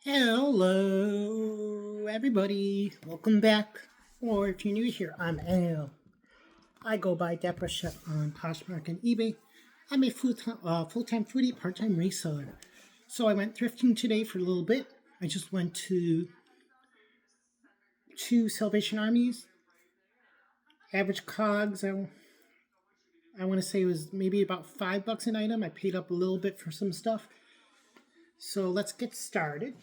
Hello, everybody. Welcome back. Or if you're new here, I'm Al. I go by Dapper Chef on Poshmark and eBay. I'm a full-time foodie, part-time reseller. So I went thrifting today for a little bit. I just went to two Salvation Armies. Average cogs, I want to say it was maybe about $5 an item. I paid up a little bit for some stuff. So let's get started.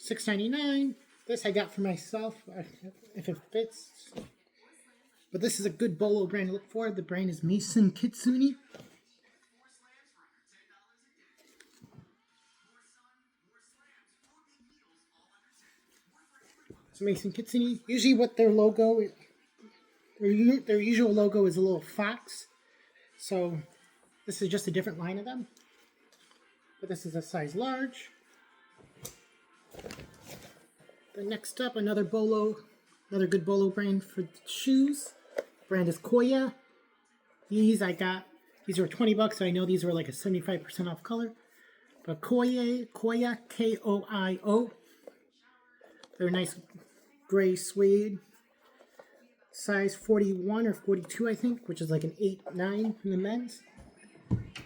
$6.99. This I got for myself, if it fits. But this is a good bolo brand to look for. The brand is Mason Kitsune. So Mason Kitsune. Usually, what their logo, their usual logo is a little fox. So this is just a different line of them. But this is a size large. The next up, another good bolo brand for shoes. Brand is Koya. These were $20. I know these were like a 75% off color. But Koya, Koio. They're nice gray suede. Size 41 or 42, I think, which is like an 8, 9 in the men's.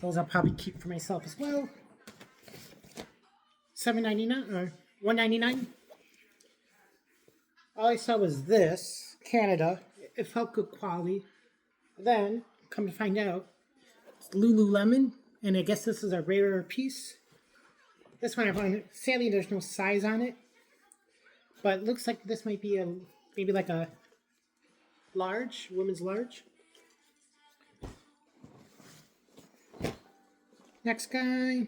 Those I'll probably keep for myself as well. $7.99 or $1.99. All I saw was this, Canada. It felt good quality. Then, come to find out, it's Lululemon, and I guess this is a rarer piece. This one I found, sadly there's no size on it, but it looks like this might be maybe like a large, women's large. Next guy,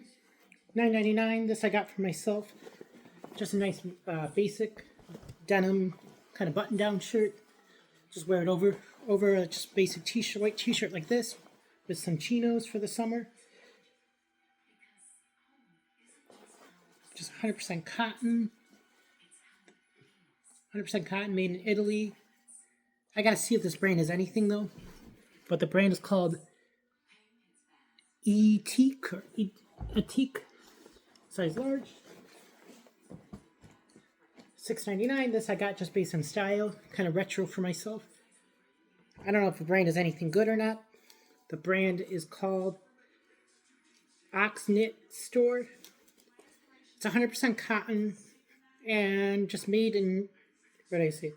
$9.99. This I got for myself. Just a nice basic denim kind of button-down shirt. Just wear it over a just basic t-shirt, white t-shirt like this, with some chinos for the summer. Just 100% cotton. 100% cotton, made in Italy. I gotta see if this brand is anything though. But the brand is called Etique, size large. $6.99. This I got just based on style, kind of retro for myself. I don't know if the brand is anything good or not. The brand is called Oxknit Store. It's 100% cotton and just made in, what did I say?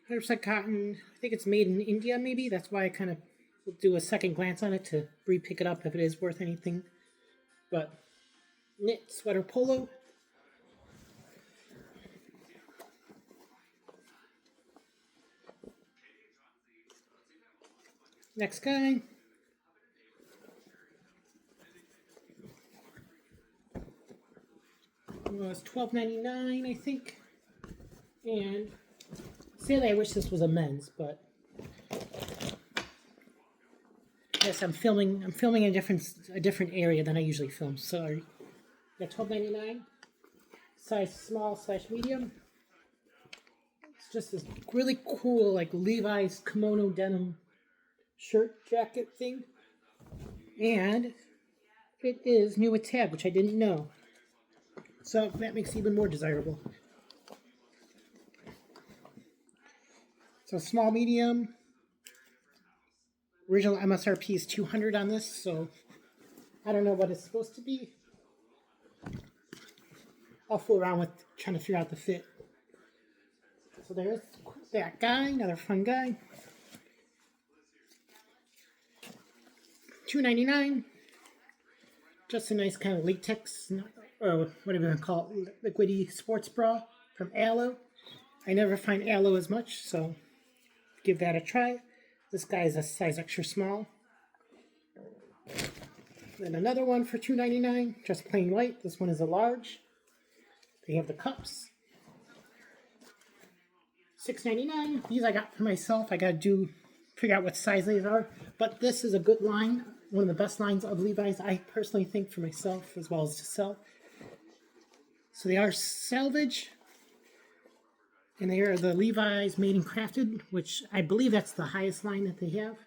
100% cotton. I think it's made in India, maybe. That's why I kind of will do a second glance on it to re-pick it up if it is worth anything. But knit sweater polo. Next guy. It was $12.99, I think. And sadly, I wish this was a men's, but yes, I'm filming in a different area than I usually film. Sorry. Got $12.99. Size small/medium. It's just this really cool, like Levi's kimono denim shirt jacket thing, and it is new with tab, which I didn't know, so that makes it even more desirable. So small medium, original MSRP is $200 on this, so I don't know what it's supposed to be. I'll fool around with trying to figure out the fit. So there's that guy, another fun guy. $2.99. Just a nice kind of latex, or whatever you want to call it, liquidy sports bra from Aloe. I never find Aloe as much, so give that a try. This guy is a size extra small. Then another one for $2.99, just plain white. This one is a large. They have the cups. $6.99. These I got for myself. I got to figure out what size these are. But this is a good line. One of the best lines of Levi's, I personally think, for myself as well as to sell. So they are salvage. And they are the Levi's Made and Crafted, which I believe that's the highest line that they have.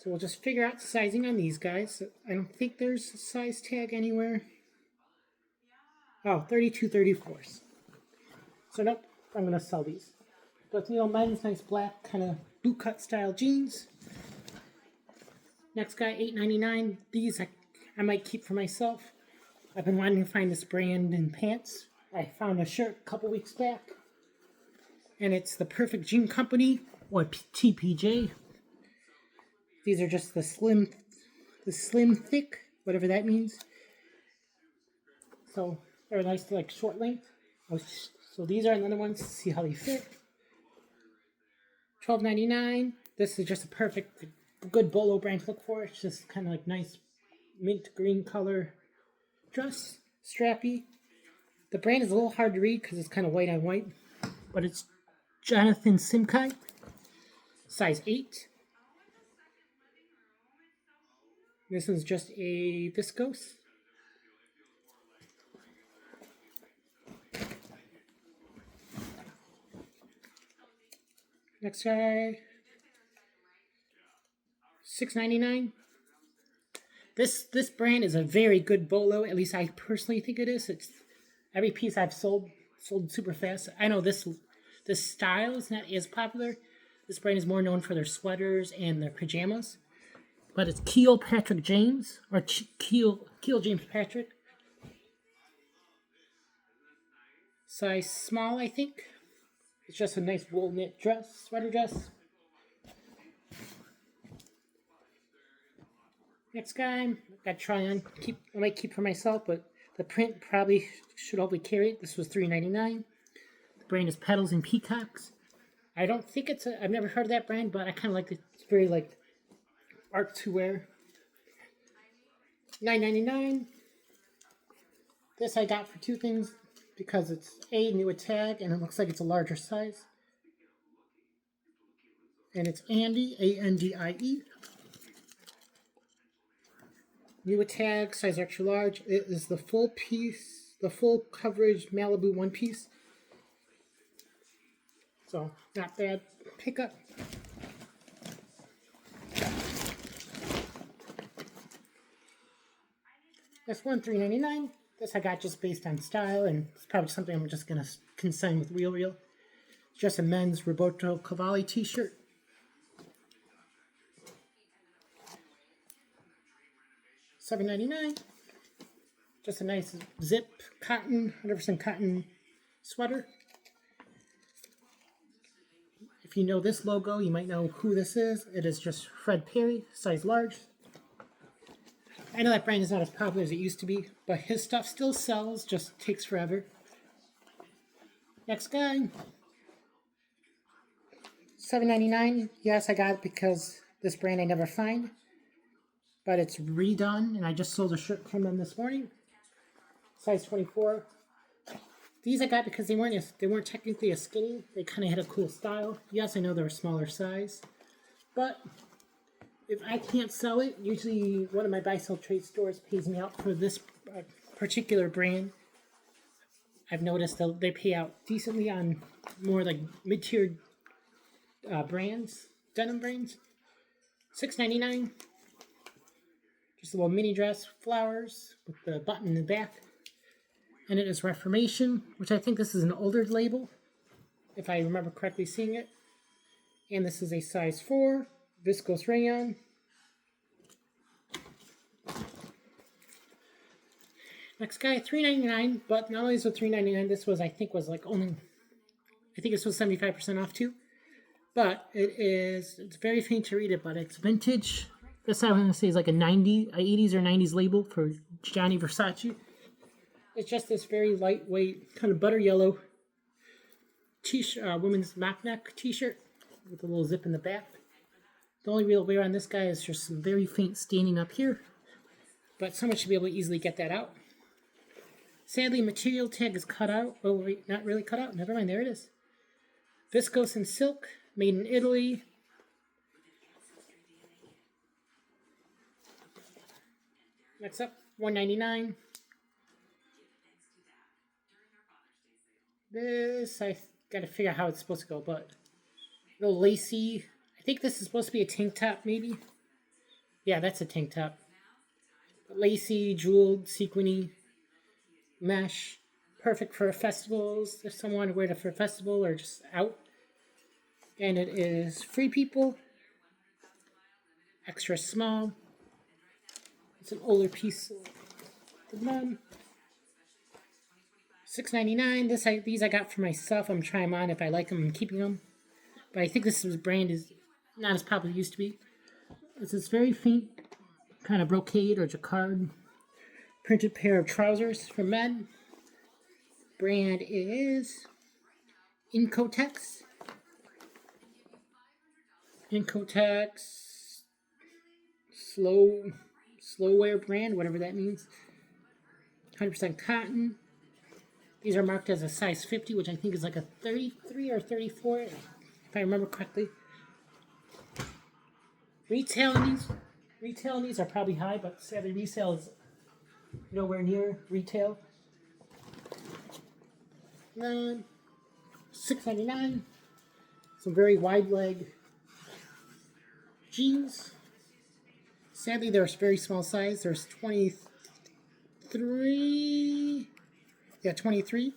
So So we'll just figure out the sizing on these guys. I don't think there's a size tag anywhere. Oh, 32 34s. So nope, I'm going to sell these. But men's nice black kind of boot cut style jeans. Next guy, $8.99. These I might keep for myself. I've been wanting to find this brand in pants. I found a shirt a couple weeks back. And it's the Perfect Jean Company, or TPJ. These are just the slim thick, whatever that means. So they're nice, like short length. So these are another ones to see how they fit. $12.99. This is just a perfect, good bolo brand to look for. It's just kind of like nice mint green color dress, strappy. The brand is a little hard to read because it's kind of white on white, but it's Jonathan Simkai, size 8. This is just a viscose. Next guy, $6.99. This brand is a very good bolo. At least I personally think it is. It's every piece I've sold super fast. I know this style is not as popular. This brand is more known for their sweaters and their pajamas. But it's Keel Patrick James, or Keel James Patrick. Size small, I think. It's just a nice wool knit dress, sweater dress. Next guy, I got to try on. I might keep for myself, but the print probably should hopefully carry it. This was $3.99. The brand is Petals and Peacocks. I don't think I've never heard of that brand, but I kind of like it. It's very like art to wear. $9.99. This I got for two things because it's new a tag and it looks like it's a larger size. And it's Andy, A-N-D-I-E. New a tag, size extra large. It is the full piece, the full coverage Malibu one piece. So not bad pickup. This one, $3.99. This I got just based on style, and it's probably something I'm just going to consign with Real. It's just a men's Roberto Cavalli t-shirt. $7.99. Just a nice zip cotton, 100% cotton sweater. If you know this logo, you might know who this is. It is just Fred Perry, size large. I know that brand is not as popular as it used to be, but his stuff still sells, just takes forever. Next guy. $7.99. Yes, I got it because this brand I never find. But it's redone, and I just sold a shirt from them this morning. Size 24. These I got because they weren't technically a skinny. They kind of had a cool style. Yes, I know they're a smaller size. But if I can't sell it, usually one of my buy-sell trade stores pays me out for this particular brand. I've noticed they pay out decently on more like mid-tier brands, denim brands. $6.99. Just a little mini dress, flowers with the button in the back. And it is Reformation, which I think this is an older label, if I remember correctly seeing it. And this is a size 4, viscose rayon. Next guy, $3.99, but not only is it $3.99, this was, I think this was 75% off too. But it's very faint to read it, but it's vintage. This I want to say is like a 80s or 90s label for Gianni Versace. It's just this very lightweight, kind of butter yellow t-shirt, women's mock neck t-shirt with a little zip in the back. The only real wear on this guy is just some very faint staining up here, but someone should be able to easily get that out. Sadly, material tag is cut out. Oh wait, not really cut out. Never mind, there it is. Viscose and silk, made in Italy. Next up, $1.99. This, I got to figure out how it's supposed to go, but a little lacy. I think this is supposed to be a tank top, maybe. Yeah, that's a tank top. Lacy, jeweled, sequiny, mesh. Perfect for festivals, if someone wanted to wear it for a festival or just out. And it is Free People, extra small. It's an older piece of them. $6.99. These I got for myself. I'm trying them on. If I like them, I'm keeping them. But I think this brand is not as popular as it used to be. It's this very faint kind of brocade or jacquard printed pair of trousers for men. Brand is Incotex. Incotex slow wear brand, whatever that means. 100% cotton. These are marked as a size 50, which I think is like a 33 or 34, if I remember correctly. Retail in these are probably high, but sadly resale is nowhere near retail. Then $6.99. Some very wide leg jeans. Sadly, there's very small size. There's 23. Yeah, 23.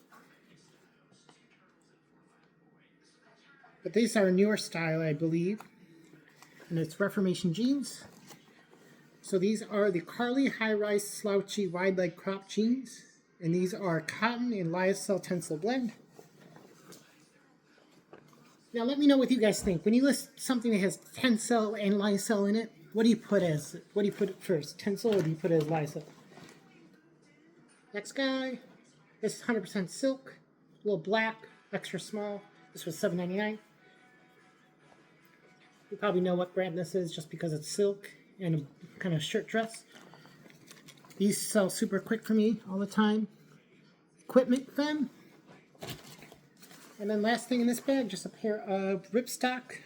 But these are a newer style, I believe. And it's Reformation jeans. So these are the Carly high-rise slouchy wide leg crop jeans. And these are cotton and lyocell tencel blend. Now let me know what you guys think. When you list something that has tencel and lyocell in it, what do you put first? Tencel or do you put it as lyocell? Next guy. This is 100% silk. A little black, extra small. This was $7.99. You probably know what brand this is just because it's silk and a kind of shirt dress. These sell super quick for me all the time. Equipment Femme. And then last thing in this bag, just a pair of ripstock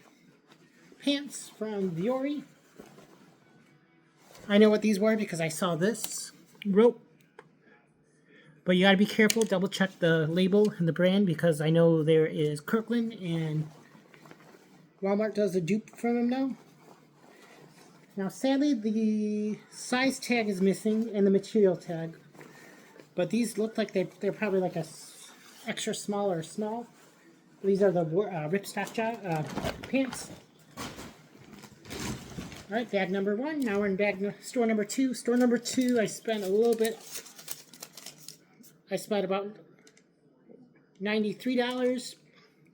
pants from Viore. I know what these were because I saw this rope. But you gotta be careful, double check the label and the brand because I know there is Kirkland and Walmart does a dupe for them now. Now sadly the size tag is missing and the material tag. But these look like they're probably like a extra small or small. These are the ripstock pants. Alright, bag number one. Now we're in store number two. Store number two, I spent about $93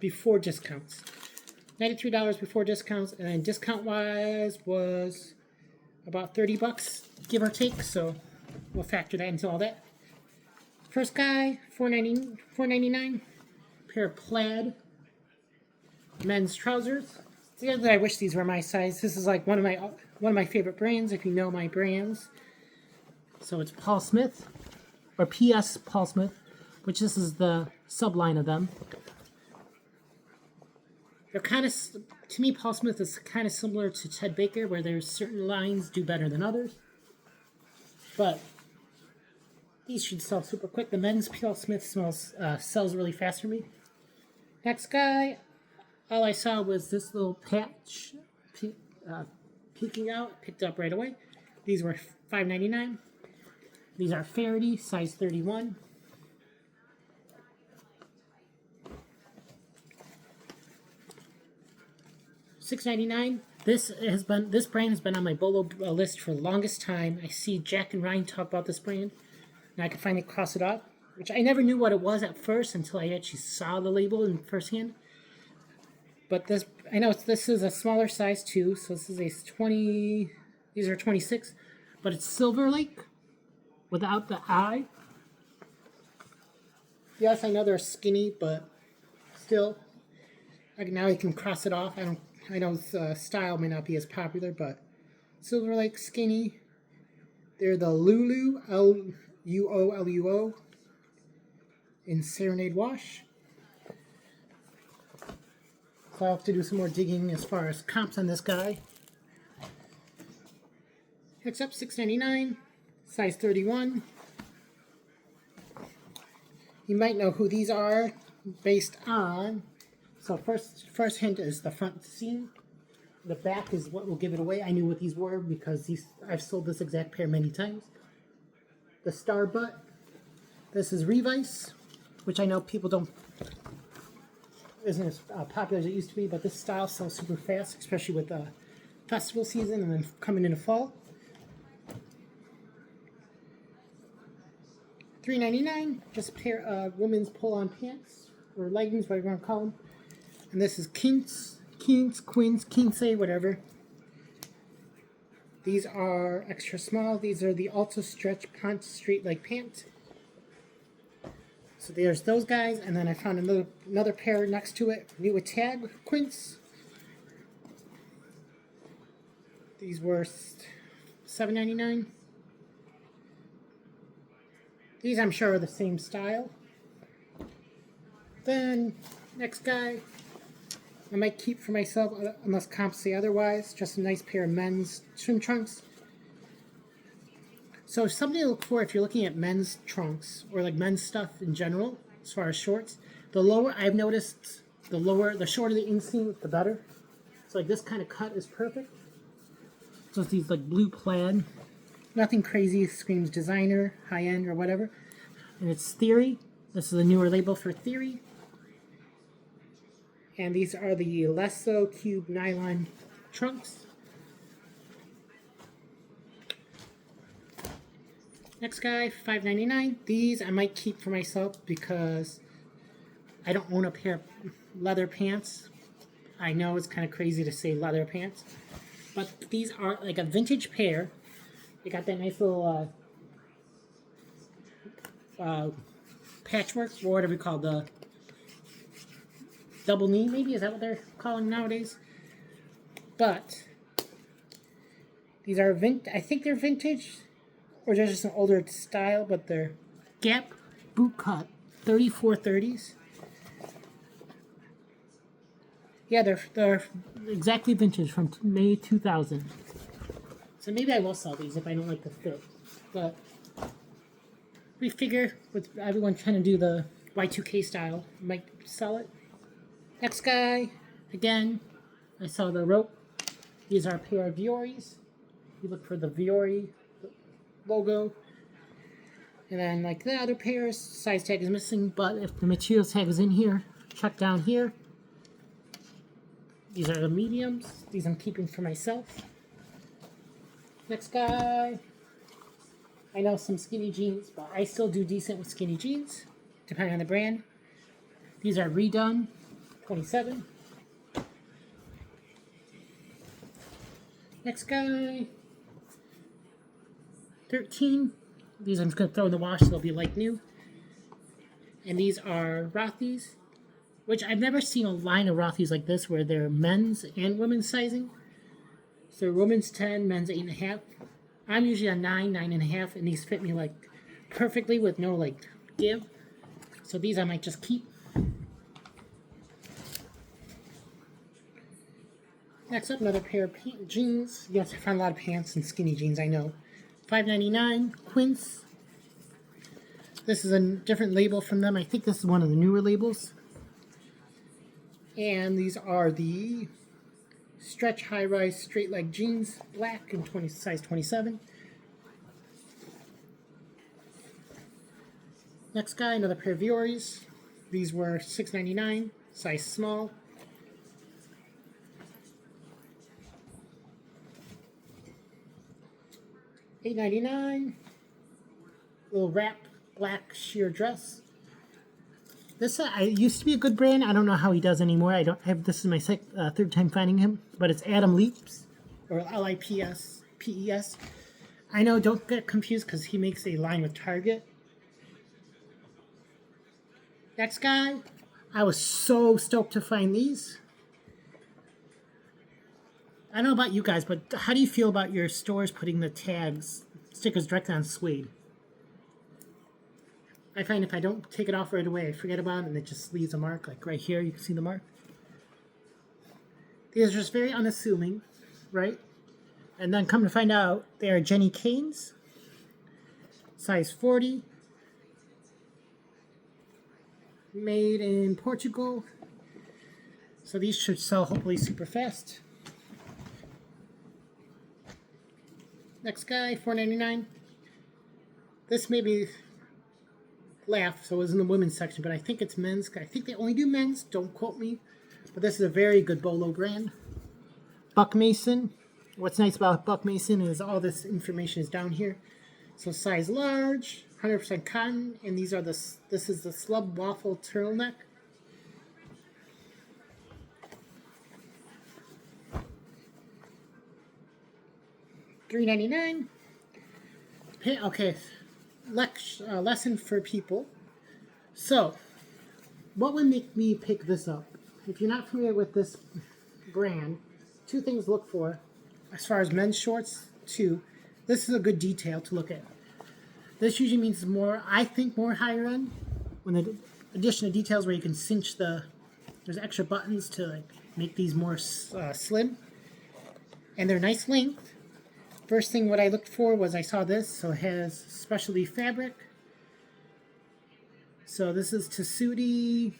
before discounts. $93 before discounts, and then discount-wise was about $30, give or take, so we'll factor that into all that. First guy, $4.99. Pair of plaid men's trousers. See, I wish these were my size. This is like one of my favorite brands, if you know my brands. So it's Paul Smith, or P.S. Paul Smith, which this is the subline of them. They're kind of, to me, Paul Smith is kind of similar to Ted Baker, where there's certain lines do better than others. But these should sell super quick. The men's Paul Smith sells really fast for me. Next guy, all I saw was this little patch peeking out. Picked up right away. These were $5.99. These are Faraday, size 31. $6.99. This brand has been on my Bolo list for the longest time. I see Jack and Ryan talk about this brand, and I could finally cross it off, which I never knew what it was at first until I actually saw the label in firsthand. But this is a smaller size too, so this is a 20. These are 26, but it's Silver Lake without the I. Yes, I know they're skinny, but still, now I can cross it off. I know style may not be as popular, but Silver Lake skinny. They're the Lulu, Luoluo, in Serenade Wash. So I'll have to do some more digging as far as comps on this guy. Next up, $6.99, size 31. You might know who these are based on. So first hint is the front seam. The back is what will give it away. I knew what these were because I've sold this exact pair many times. The star butt. This is Revice, which I know people isn't as popular as it used to be, but this style sells super fast, especially with festival season and then coming into fall. $3.99, just a pair of women's pull-on pants or leggings, whatever you want to call them. And this is quince, whatever. These are extra small. These are the Ultra Stretch Pant Straight Leg Pant. So there's those guys, and then I found another pair next to it, new with tag, quince. These were $7.99. These I'm sure are the same style. Then next guy, I might keep for myself unless comps say otherwise. Just a nice pair of men's swim trunks. So something to look for if you're looking at men's trunks or like men's stuff in general, as far as shorts. The lower, I've noticed, the shorter the inseam, the better. So like this kind of cut is perfect. So it's these like blue plaid. Nothing crazy, screams designer, high end, or whatever. And it's Theory. This is a newer label for Theory. And these are the Lesso Cube Nylon trunks. Next guy, $5.99. These I might keep for myself because I don't own a pair of leather pants. I know it's kind of crazy to say leather pants, but these are like a vintage pair. They got that nice little patchwork, or whatever you call the double knee, maybe? Is that what they're calling nowadays? But these are I think they're vintage, or they're just an older style, but they're Gap boot cut 3430s. Yeah, they're exactly vintage from May 2000. So maybe I will sell these if I don't like the fit. But we figure with everyone trying to do the Y2K style, I might sell it. Next guy, again, I saw the rope. These are a pair of Vioris. You look for the Viori logo. And then like the other pairs, size tag is missing, but if the materials tag is in here, check down here. These are the mediums. These I'm keeping for myself. Next guy. I know some skinny jeans, but I still do decent with skinny jeans, depending on the brand. These are Redone 27. Next guy. 13. These I'm just going to throw in the wash, so they'll be like new. And these are Rothy's, which I've never seen a line of Rothy's like this where they're men's and women's sizing. So women's 10, men's 8.5. I'm usually a 9, 9.5, and these fit me like perfectly with no like give. So these I might just keep. Next up, another pair of jeans. Yes, I found a lot of pants and skinny jeans, I know. $5.99, Quince. This is a different label from them. I think this is one of the newer labels. And these are the Stretch High-Rise Straight Leg Jeans, black and size 27. Next guy, another pair of Vioris. These were $6.99, size small. $8.99. Little wrap black sheer dress. This used to be a good brand. I don't know how he does anymore. I don't have. This is my third time finding him, but it's Adam Lips, or Lipspes. I know. Don't get confused because he makes a line with Target. Next guy, I was so stoked to find these. I don't know about you guys, but how do you feel about your stores putting the stickers directly on suede? I find if I don't take it off right away, I forget about it, and it just leaves a mark. Like right here, you can see the mark. These are just very unassuming, right? And then come to find out, they are Jenny Canes, size 40, made in Portugal. So these should sell hopefully super fast. Next guy, $4.99. This made me laugh, so it was in the women's section, but I think it's men's. I think they only do men's. Don't quote me. But this is a very good bolo brand. Buck Mason. What's nice about Buck Mason is all this information is down here. So size large, 100% cotton, and these are this is the slub waffle turtleneck. $3.99. Okay, lesson for people. So, what would make me pick this up? If you're not familiar with this brand, two things to look for as far as men's shorts. Two, this is a good detail to look at. This usually means more, I think, more higher end. When the addition of details where you can cinch there's extra buttons to like make these more slim, and they're nice length. First thing what I looked for was I saw this, so it has specialty fabric. So this is Tessuti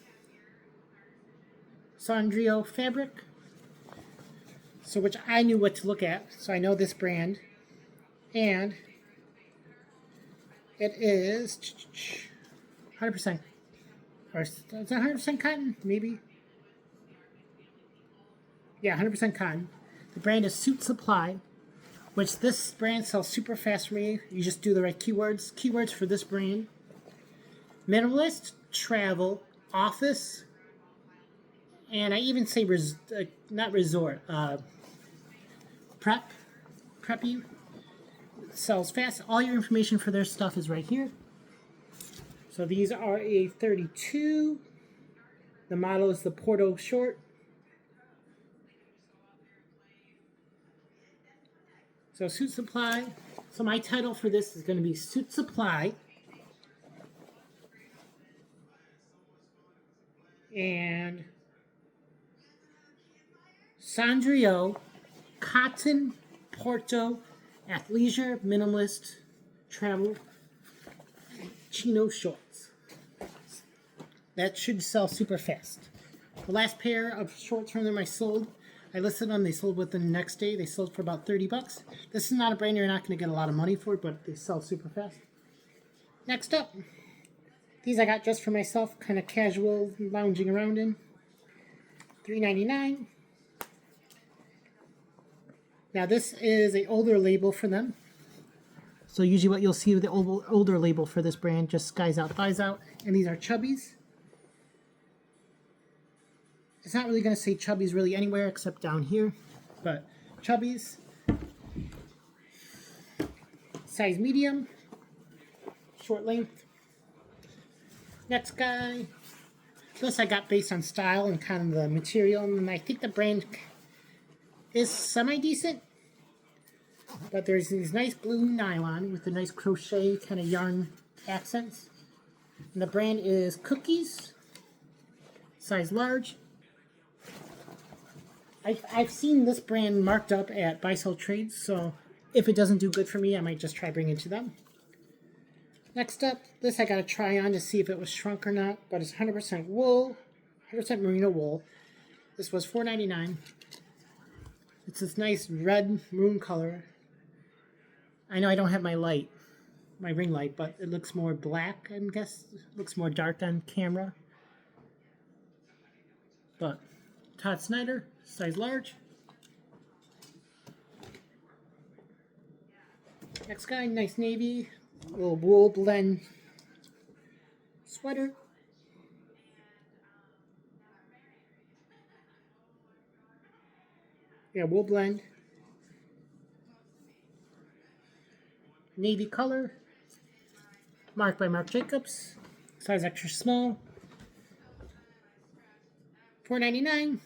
Sondrio fabric. So which I knew what to look at, so I know this brand. And it is 100%, or is that 100% cotton? Maybe. Yeah, 100% cotton. The brand is Suit Supply, which this brand sells super fast for me. You just do the right keywords. Keywords for this brand: minimalist, travel, office, and I even say not resort, preppy. Sells fast. All your information for their stuff is right here. So these are a 32. The model is the Porto short. So Suit Supply. So my title for this is going to be Suit Supply. And Sondrio Cotton Porto Athleisure Minimalist Travel Chino Shorts. That should sell super fast. The last pair of shorts from them I sold, I listed them. They sold within the next day. They sold for about $30. This is not a brand you're not going to get a lot of money for, but they sell super fast. Next up, these I got just for myself, kind of casual, lounging around in. $3.99. Now this is an older label for them. So usually what you'll see with the older label for this brand, just guys out, thighs out. And these are chubbies. It's not really going to say chubbies really anywhere except down here. But chubbies. Size medium. Short length. Next guy. This I got based on style and kind of the material. And I think the brand is semi-decent, but there's these nice blue nylon with the nice crochet kind of yarn accents. And the brand is Cookies, size large. I've seen this brand marked up at Buy Sell Trades, so if it doesn't do good for me, I might just try bringing it to them. Next up, this I got to try on to see if it was shrunk or not, but it's 100% wool, 100% merino wool. This was $4.99. It's this nice red maroon color. I know I don't have my ring light, but it looks more black, I guess. It looks more dark on camera. But Todd Snyder, size large. Next guy, nice navy, little wool blend sweater. Yeah, wool blend. Navy color. Marked by Marc Jacobs. Size extra small. $4.99.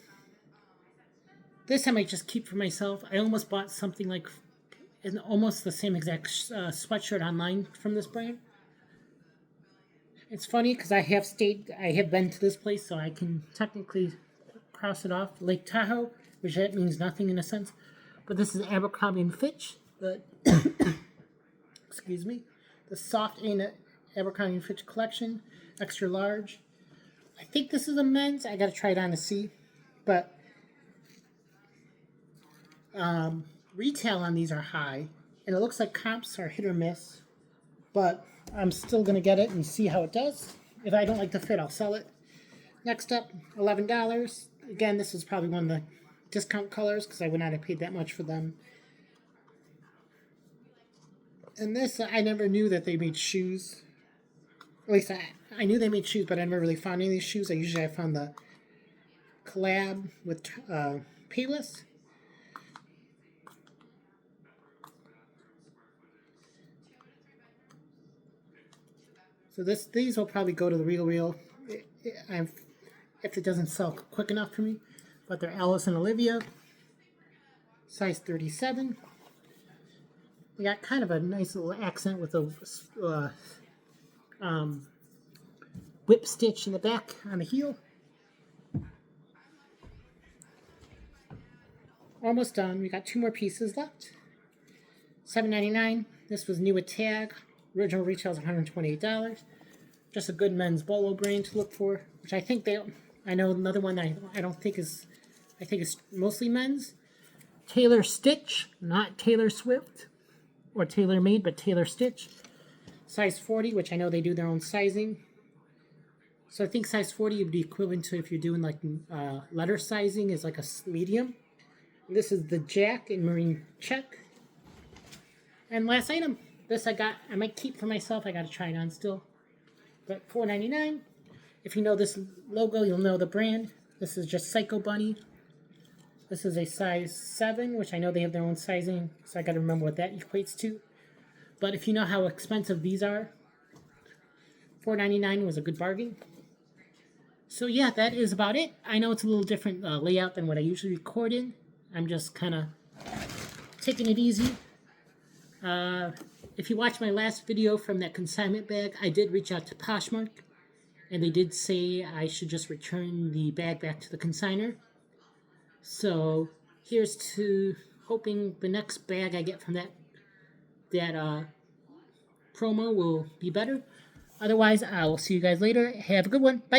This I might just keep for myself. I almost bought something like in almost the same exact sweatshirt online from this brand. It's funny because I have been to this place, so I can technically cross it off. Lake Tahoe, which that means nothing in a sense. But this is Abercrombie and Fitch. Excuse me. The soft Abercrombie and Fitch collection, extra large. I think this is a men's. I got to try it on to see. But retail on these are high. And it looks like comps are hit or miss, but I'm still going to get it and see how it does. If I don't like the fit, I'll sell it. Next up, $11. Again, this is probably one of the discount colors because I would not have paid that much for them. And this, I never knew that they made shoes. At least I knew they made shoes, but I never really found any of these shoes. I found the collab with Payless. So these will probably go to the Real if it doesn't sell quick enough for me. But they're Alice and Olivia, size 37. They got kind of a nice little accent with a whip stitch in the back on the heel. Almost done. We got 2 more pieces left. $7.99. This was new with tag. Original retail is $128. Just a good men's bolo brand to look for, which I think I know another one that I don't think is, I think it's mostly men's. Taylor Stitch, not Taylor Swift or Taylor Made, but Taylor Stitch. Size 40, which I know they do their own sizing. So I think size 40 would be equivalent to if you're doing like letter sizing is like a medium. And this is the Jack in Marine Check. And last item, this I might keep for myself. I got to try it on still. But $4.99. If you know this logo, you'll know the brand. This is just Psycho Bunny. This is a size 7, which I know they have their own sizing, so I got to remember what that equates to. But if you know how expensive these are, $4.99 was a good bargain. So yeah, that is about it. I know it's a little different layout than what I usually record in. I'm just kind of taking it easy. If you watched my last video from that consignment bag, I did reach out to Poshmark, and they did say I should just return the bag back to the consignor. So here's to hoping the next bag I get from that promo will be better. Otherwise, I will see you guys later. Have a good one. Bye.